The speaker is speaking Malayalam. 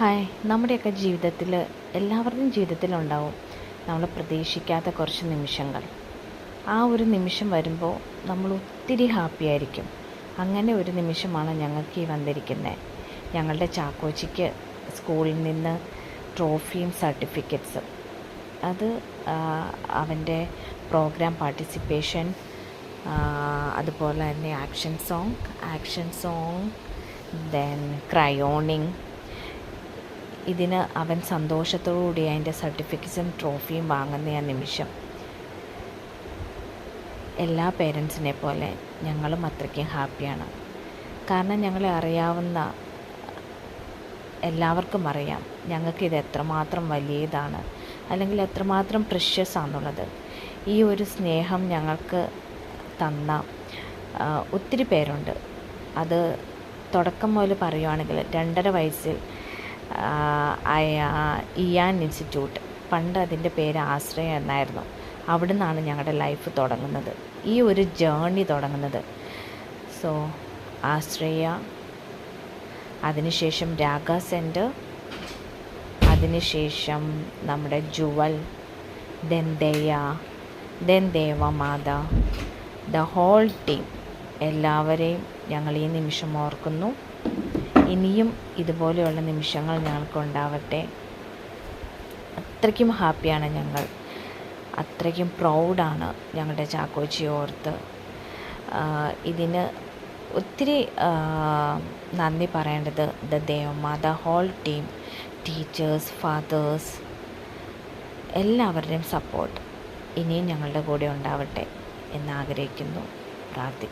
ഹായ്, നമ്മുടെയൊക്കെ ജീവിതത്തിൽ എല്ലാവരുടെയും ജീവിതത്തിലുണ്ടാവും നമ്മൾ പ്രതീക്ഷിക്കാത്ത കുറച്ച് നിമിഷങ്ങൾ. ആ ഒരു നിമിഷം വരുമ്പോൾ നമ്മൾ ഒത്തിരി ഹാപ്പി ആയിരിക്കും. അങ്ങനെ ഒരു നിമിഷമാണ് ഞങ്ങൾക്ക് ഈ വന്നിരിക്കുന്നത്. ഞങ്ങളുടെ ചാക്കോച്ചിക്ക് സ്കൂളിൽ നിന്ന് ട്രോഫിയും സർട്ടിഫിക്കറ്റ്സും. അത് അവൻ്റെ പ്രോഗ്രാം പാർട്ടിസിപ്പേഷൻ, അതുപോലെ തന്നെ ആക്ഷൻ സോങ്, ദെൻ ക്രയോണിങ്. ഇതിന് അവൻ സന്തോഷത്തോടുകൂടി അതിൻ്റെ സർട്ടിഫിക്കറ്റ്സും ട്രോഫിയും വാങ്ങുന്ന ആ നിമിഷം എല്ലാ പേരൻസിനെ പോലെ ഞങ്ങളും അത്രയ്ക്കും ഹാപ്പിയാണ്. കാരണം ഞങ്ങളെ അറിയാവുന്ന എല്ലാവർക്കും അറിയാം ഞങ്ങൾക്കിത് എത്രമാത്രം വലിയതാണ്, അല്ലെങ്കിൽ എത്രമാത്രം പ്രഷ്യസ് ആണെന്നുള്ളത്. ഈ ഒരു സ്നേഹം ഞങ്ങൾക്ക് തന്ന ഒത്തിരി പേരുണ്ട്. അത് തുടക്കം മുതൽ പറയുകയാണെങ്കിൽ 2.5 വയസ്സിൽ ഇയാൻ ഇൻസ്റ്റിറ്റ്യൂട്ട്, പണ്ട് അതിൻ്റെ പേര് ആശ്രയ എന്നായിരുന്നു. അവിടെ നിന്നാണ് ഞങ്ങളുടെ ലൈഫ് തുടങ്ങുന്നത്, ഈ ഒരു ജേർണി തുടങ്ങുന്നത്. സോ ആശ്രയ, അതിനുശേഷം രാഗ സെൻറ്റർ, അതിനുശേഷം നമ്മുടെ Jewel, then Devamatha, the whole team, എല്ലാവരെയും ഞങ്ങൾ ഈ നിമിഷം ഓർക്കുന്നു. ഇനിയും ഇതുപോലെയുള്ള നിമിഷങ്ങൾ ഞങ്ങൾക്കുണ്ടാവട്ടെ. അത്രയ്ക്കും ഹാപ്പിയാണ് ഞങ്ങൾ, അത്രയ്ക്കും പ്രൗഡാണ് ഞങ്ങളുടെ ചാക്കോച്ചി ഓർത്ത്. ഇതിന് ഒത്തിരി നന്ദി പറയേണ്ടത് the Devamatha whole team, teachers, fathers, എല്ലാവരുടെയും സപ്പോർട്ട് ഇനിയും ഞങ്ങളുടെ കൂടെ ഉണ്ടാവട്ടെ എന്നാഗ്രഹിക്കുന്നു, പ്രാർത്ഥിക്കുന്നു.